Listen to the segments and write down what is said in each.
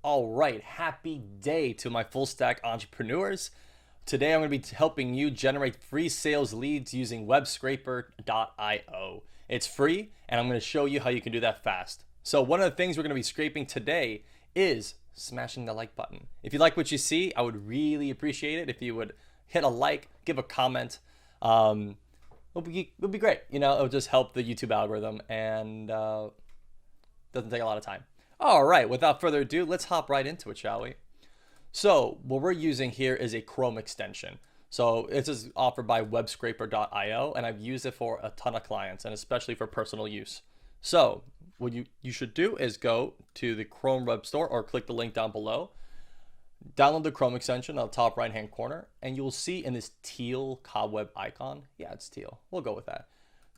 All right, happy day to my full stack entrepreneurs. Today I'm going to be helping you generate free sales leads using webscraper.io. It's free and I'm going to show you how you can do that fast. So one of the things we're going to be scraping today is smashing the like button. If you like what you see, I would really appreciate it if you would hit a like, give a comment. It'll be great. It'll just help the YouTube algorithm and doesn't take a lot of time. All right, without further ado, let's hop right into it, shall we? So what we're using here is a Chrome extension. So this is offered by webscraper.io, and I've used it for a ton of clients, and especially for personal use. So what you should do is go to the Chrome Web Store or click the link down below. Download the Chrome extension on the top right-hand corner, and you'll see in this teal cobweb icon. Yeah, it's teal. We'll go with that.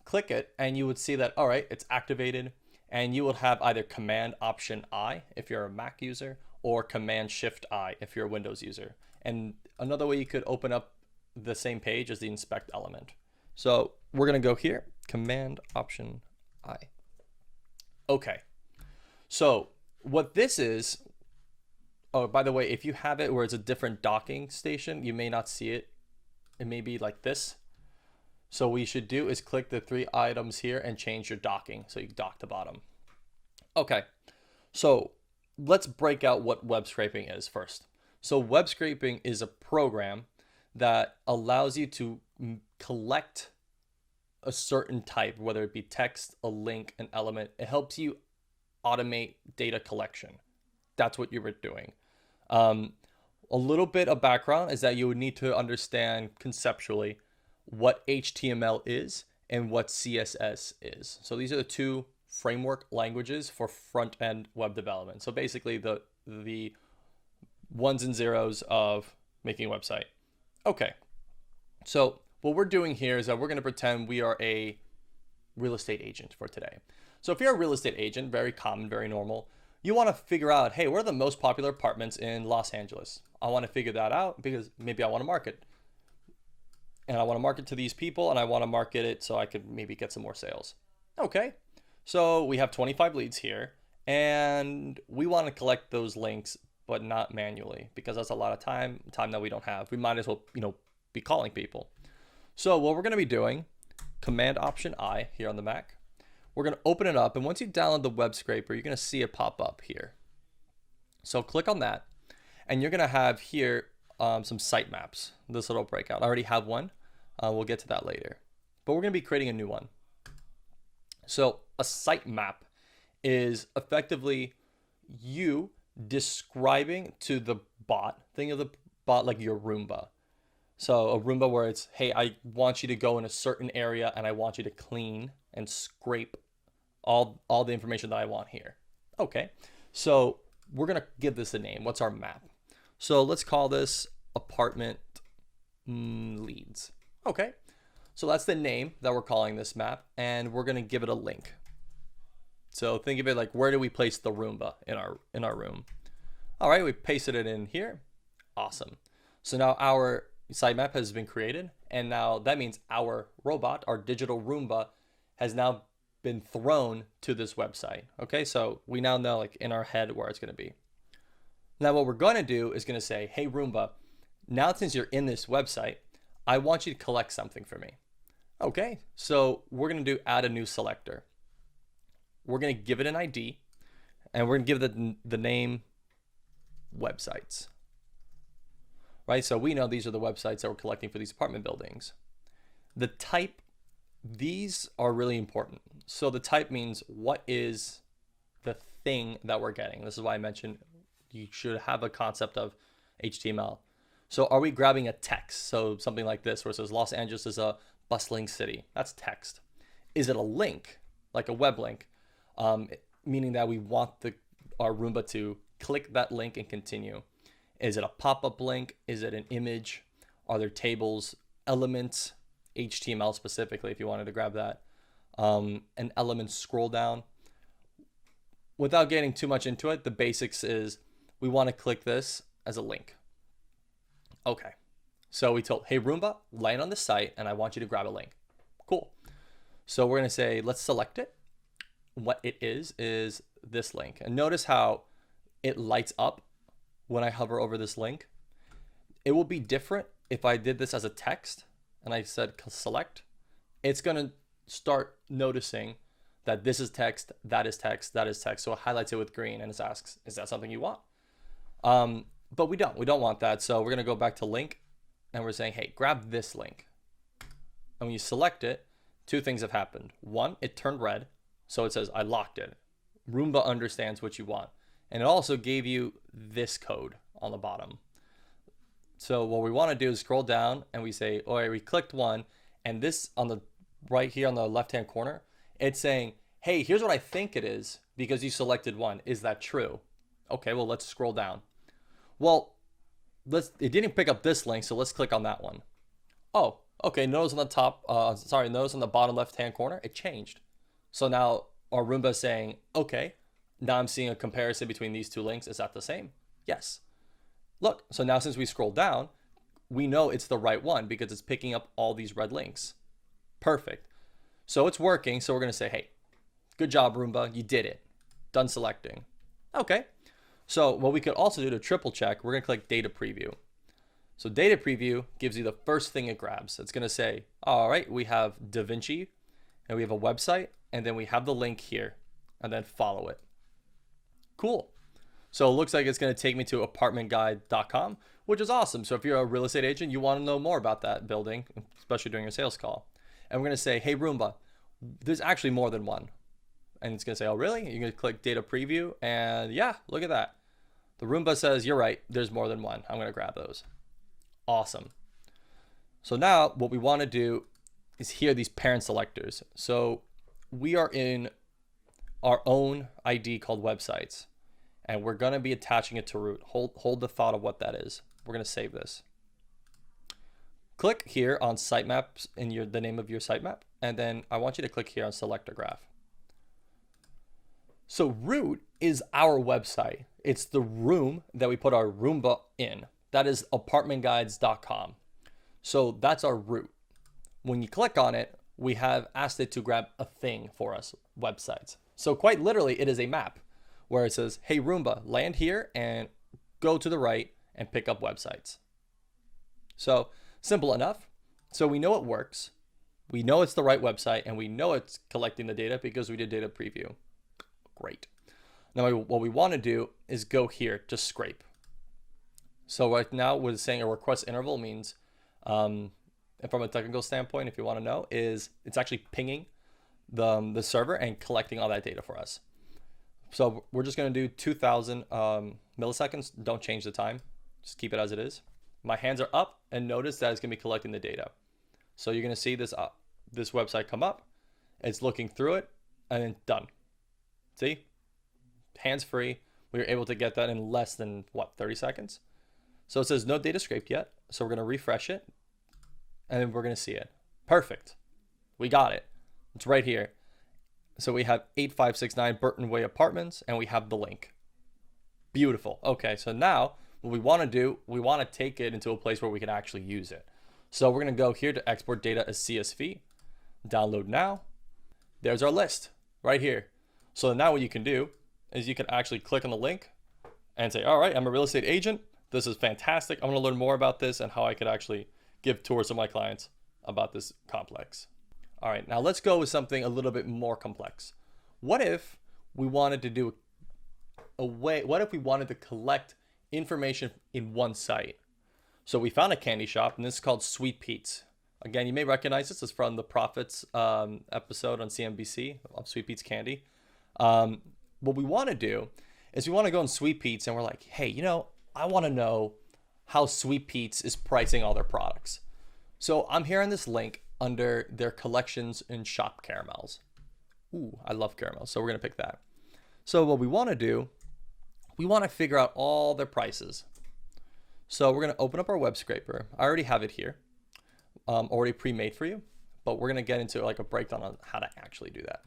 Click it, and you would see that, all right, it's activated. And you will have either Command Option I if you're a Mac user or Command Shift I if you're a Windows user. And another way you could open up the same page is the inspect element. So we're going to go here, Command Option I. Okay. So what this is, oh, by the way, if you have it where it's a different docking station, you may not see it. It may be like this. So what you should do is click the three items here and change your docking. So you dock the bottom. Okay, so let's break out what web scraping is first. So web scraping is a program that allows you to collect a certain type, whether it be text, a link, an element. It helps you automate data collection. That's what you were doing. A little bit of background is that you would need to understand conceptually what HTML is and what CSS is. So these are the two framework languages for front-end web development. So basically the ones and zeros of making a website. Okay, so what we're doing here is that we're going to pretend we are a real estate agent for today. So if you're a real estate agent, very common, very normal, you want to figure out, hey, what are the most popular apartments in Los Angeles? I want to figure that out because maybe I want to market. And I want to market to these people, and I want to market it so I could maybe get some more sales. Okay, so we have 25 leads here, and we want to collect those links, but not manually, because that's a lot of time that we don't have. We might as well, be calling people. So what we're going to be doing, Command Option I here on the Mac, we're going to open it up, and once you download the web scraper, you're going to see it pop up here. So click on that, and you're going to have here some sitemaps, this little breakout. I already have one. We'll get to that later. But we're going to be creating a new one. So a sitemap is effectively you describing to the bot, think of the bot like your Roomba. So a Roomba where it's, hey, I want you to go in a certain area and I want you to clean and scrape all the information that I want here. Okay, so we're going to give this a name. What's our map? So let's call this apartment leads. Okay, so that's the name that we're calling this map, and we're going to give it a link. So think of it like, where do we place the Roomba in our room? All right, we pasted it in here. Awesome. So now our sitemap has been created, and now that means our robot, our digital Roomba, has now been thrown to this website. Okay, so we now know, like, in our head where it's going to be. Now what we're going to do is going to say, hey Roomba, now since you're in this website, I want you to collect something for me. Okay, so we're going to do add a new selector. We're going to give it an ID, and we're going to give it the name websites. Right, so we know these are the websites that we're collecting for these apartment buildings. The type, these are really important. So the type means what is the thing that we're getting. This is why I mentioned you should have a concept of HTML. So are we grabbing a text? So something like this where it says Los Angeles is a bustling city. That's text. Is it a link, like a web link, meaning that we want our Roomba to click that link and continue? Is it a pop-up link? Is it an image? Are there tables, elements, HTML specifically if you wanted to grab that? An element scroll down. Without getting too much into it, the basics is we want to click this as a link. Okay, so we told, hey Roomba, land on the site and I want you to grab a link. Cool. So we're gonna say, let's select it. What it is this link. And notice how it lights up when I hover over this link. It will be different if I did this as a text and I said select. It's going to start noticing that this is text, that is text, that is text. So it highlights it with green and it asks, is that something you want? But we don't want that. So we're going to go back to link and we're saying, hey, grab this link. And when you select it, two things have happened. One, it turned red. So it says, I locked it. Roomba understands what you want. And it also gave you this code on the bottom. So what we want to do is scroll down and we say, all right, we clicked one, and this on the right here on the left-hand corner, it's saying, hey, here's what I think it is because you selected one. Is that true? Okay, well, let's scroll down. Well, it didn't pick up this link, so let's click on that one. Oh, okay, notice on the top, notice on the bottom left-hand corner, it changed. So now our Roomba is saying, okay, now I'm seeing a comparison between these two links. Is that the same? Yes. Look, so now since we scroll down, we know it's the right one because it's picking up all these red links. Perfect. So it's working. So we're going to say, hey, good job, Roomba. You did it. Done selecting. Okay. So what we could also do to triple check, we're going to click data preview. So data preview gives you the first thing it grabs. It's going to say, all right, we have DaVinci and we have a website, and then we have the link here, and then follow it. Cool. So it looks like it's going to take me to apartmentguide.com, which is awesome. So if you're a real estate agent, you want to know more about that building, especially during your sales call. And we're going to say, hey, Roomba, there's actually more than one. And it's going to say, oh, really? You're going to click data preview. And yeah, look at that. The Roomba says, you're right. There's more than one. I'm going to grab those. Awesome. So now what we want to do is here these parent selectors. So we are in our own ID called websites. And we're going to be attaching it to root. Hold the thought of what that is. We're going to save this. Click here on sitemaps in the name of your sitemap. And then I want you to click here on select a graph. So root is our website. It's the room that we put our Roomba in. That is apartmentguides.com. So that's our root. When you click on it, we have asked it to grab a thing for us, websites. So quite literally, it is a map where it says, hey, Roomba, land here and go to the right and pick up websites. So simple enough. So we know it works. We know it's the right website, and we know it's collecting the data because we did data preview. Great. Now what we want to do is go here to scrape. So right now we're saying a request interval means, and from a technical standpoint, if you want to know, is it's actually pinging the server and collecting all that data for us. So we're just going to do 2000 milliseconds. Don't change the time. Just keep it as it is. My hands are up, and notice that it's going to be collecting the data. So you're going to see this website come up. It's looking through it, and then done. See? Hands free. We were able to get that in less than, 30 seconds? So it says no data scraped yet. So we're going to refresh it, and then we're going to see it. Perfect. We got it. It's right here. So we have 8569 Burton Way Apartments, and we have the link. Beautiful. Okay, so now what we want to do, we want to take it into a place where we can actually use it. So we're going to go here to export data as CSV, download now. There's our list right here. So now what you can do is you can actually click on the link and say, all right, I'm a real estate agent. This is fantastic. I'm going to learn more about this and how I could actually give tours to my clients about this complex. All right, now let's go with something a little bit more complex. What if we wanted to do what if we wanted to collect information in one site? So we found a candy shop, and this is called Sweet Pete's. Again, you may recognize this is from the Profits episode on CNBC of Sweet Pete's Candy. What we want to do is we want to go on Sweet Pete's, and we're like, hey, I want to know how Sweet Pete's is pricing all their products. So I'm here on this link under their collections and shop caramels. Ooh, I love caramels, so we're going to pick that. So what we want to do, we want to figure out all their prices. So we're going to open up our web scraper. I already have it here, already pre-made for you, but we're going to get into like a breakdown on how to actually do that.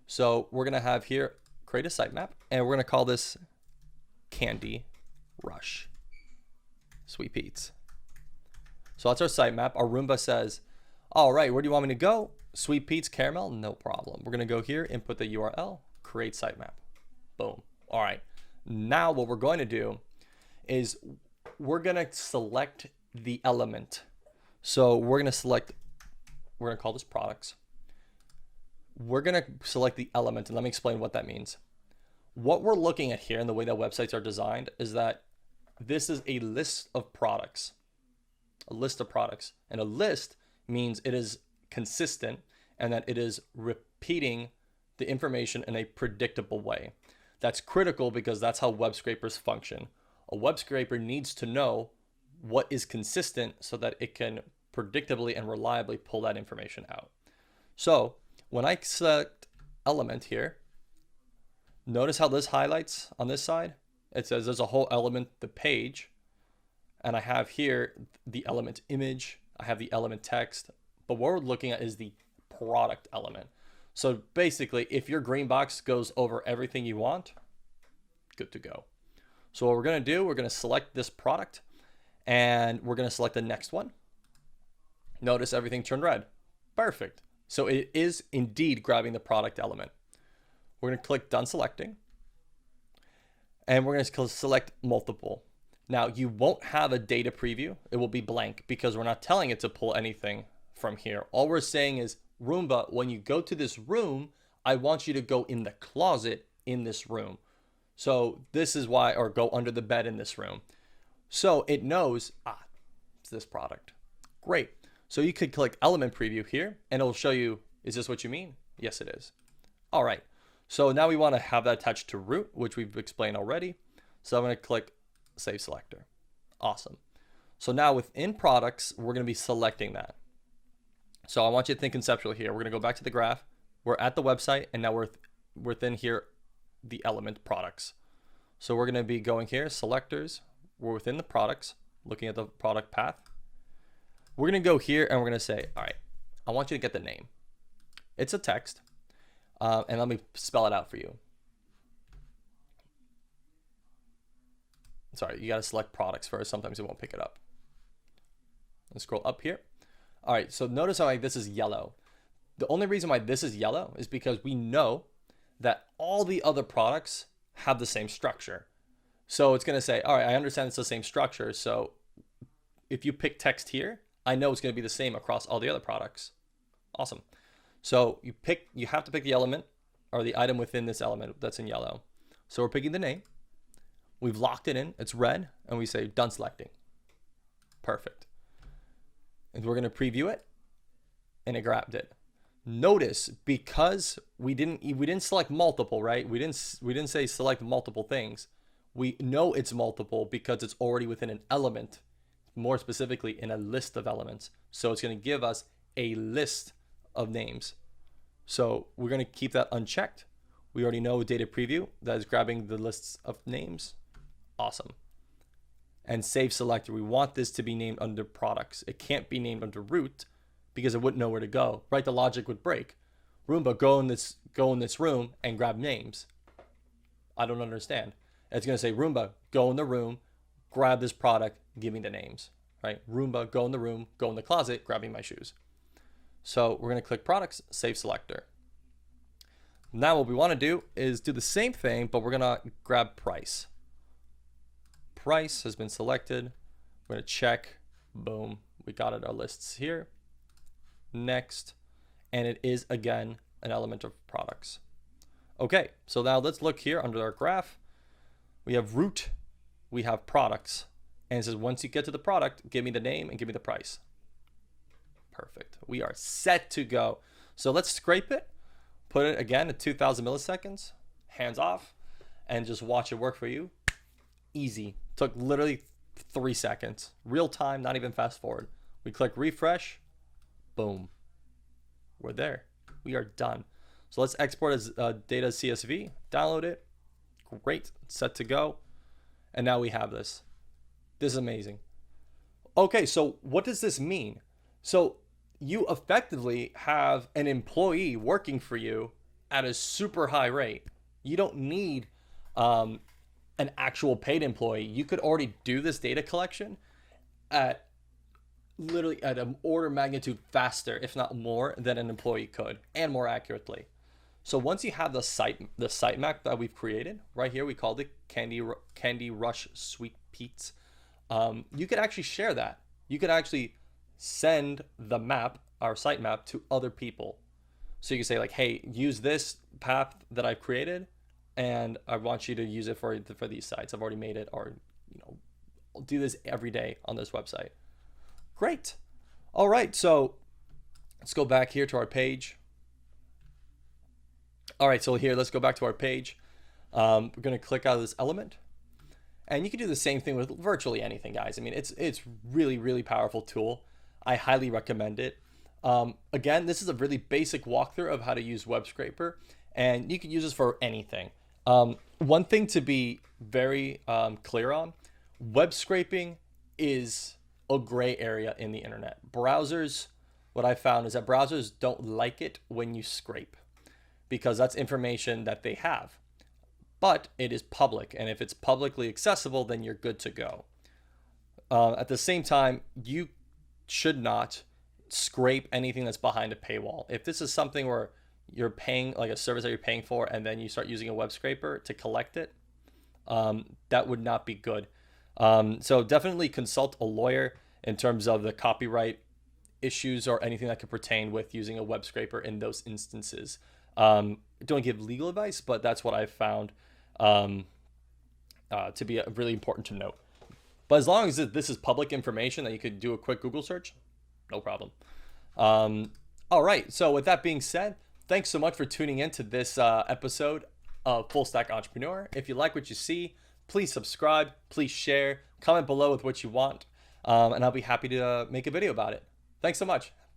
So we're going to have here, create a sitemap, and we're going to call this Candy Rush Sweet Pete's. So that's our sitemap. Our Roomba says, all right, where do you want me to go? Sweet Pete's Caramel? No problem. We're going to go here, input the URL, create sitemap. Boom. All right. Now what we're going to do is we're going to select the element. So we're going to call this products. We're going to select the element, and let me explain what that means. What we're looking at here and the way that websites are designed is that this is a list of products. A list of products. And a list means it is consistent and that it is repeating the information in a predictable way. That's critical because that's how web scrapers function. A web scraper needs to know what is consistent so that it can predictably and reliably pull that information out. So when I select element here, notice how this highlights on this side? It says there's a whole element, the page, and I have here the element image, I have the element text, but what we're looking at is the product element. So basically, if your green box goes over everything you want, good to go. So what we're going to do, we're going to select this product and we're going to select the next one. Notice everything turned red. Perfect. So it is indeed grabbing the product element. We're going to click done selecting and we're going to select multiple. Now you won't have a data preview. It will be blank because we're not telling it to pull anything from here. All we're saying is, Roomba, when you go to this room, I want you to go in the closet in this room. So this is why, or go under the bed in this room. So it knows, it's this product. Great. So you could click element preview here and it'll show you, is this what you mean? Yes, it is. All right. So now we want to have that attached to root, which we've explained already. So I'm going to click save selector. Awesome. So now within products, we're going to be selecting that. So I want you to think conceptually here. We're going to go back to the graph. We're at the website and now we're within here, the element products. So we're going to be going here, selectors. We're within the products, looking at the product path. We're going to go here and we're going to say, all right, I want you to get the name. It's a text. And let me spell it out for you. Sorry, you got to select products first. Sometimes it won't pick it up. Let's scroll up here. All right, so notice how this is yellow. The only reason why this is yellow is because we know that all the other products have the same structure. So it's going to say, all right, I understand it's the same structure. So if you pick text here, I know it's going to be the same across all the other products. Awesome. So you have to pick the element or the item within this element that's in yellow. So we're picking the name. We've locked it in. It's red. And we say done selecting. Perfect. And we're going to preview it. And it grabbed it. Notice, because we didn't select multiple, right? We didn't say select multiple things. We know it's multiple because it's already within an element, more specifically in a list of elements. So it's going to give us a list of names. So we're going to keep that unchecked. We already know data preview that is grabbing the lists of names. Awesome. And save selector. We want this to be named under products. It can't be named under root because it wouldn't know where to go, right? The logic would break. Roomba, go in this room and grab names. I don't understand. It's going to say, Roomba, go in the room, grab this product, give me the names, right? Roomba, go in the room, go in the closet, grab me my shoes. So we're going to click products, save selector. Now what we want to do is do the same thing, but we're going to grab price. Price has been selected. We're going to check. Boom. We got it. Our lists here. Next. And it is again an element of products. Okay. So now let's look here under our graph. We have root. We have products. And it says once you get to the product, give me the name and give me the price. Perfect. We are set to go. So let's scrape it. Put it again at 2000 milliseconds. Hands off. And just watch it work for you. Easy. Took literally 3 seconds. Real time, not even fast forward. We click refresh. Boom. We're there. We are done. So let's export as data CSV. Download it. Great. Set to go. And now we have this. This is amazing. Okay, so what does this mean? So you effectively have an employee working for you at a super high rate. You don't need an actual paid employee. You could already do this data collection at literally at an order of magnitude faster, if not more, than an employee could, and more accurately. So once you have the sitemap that we've created right here, we called it Candy Rush Sweet Peats. You could actually share that. You could actually send the map, our sitemap, to other people. So you can say like, hey, use this path that I've created, and I want you to use it for these sites. I've already made it, or I'll do this every day on this website. Great. All right, so let's go back here to our page. All right, so here, let's go back to our page. We're gonna click out of this element, and you can do the same thing with virtually anything, guys. I mean, it's really, really powerful tool. I highly recommend it. Again, this is a really basic walkthrough of how to use Web Scraper, and you can use this for anything. One thing to be very clear on, web scraping is a gray area in the internet. Browsers, what I found is that browsers don't like it when you scrape, because that's information that they have. But it is public, and if it's publicly accessible, then you're good to go. At the same time, you should not scrape anything that's behind a paywall. If this is something where you're paying, like a service that you're paying for, and then you start using a web scraper to collect it, that would not be good. So definitely consult a lawyer in terms of the copyright issues or anything that could pertain with using a web scraper in those instances. Don't give legal advice, but that's what I've found to be really important to note. But as long as this is public information that you could do a quick Google search, no problem. All right, so with that being said, thanks so much for tuning in to this episode of Full Stack Entrepreneur. If you like what you see, please subscribe, please share, comment below with what you want, and I'll be happy to make a video about it. Thanks so much.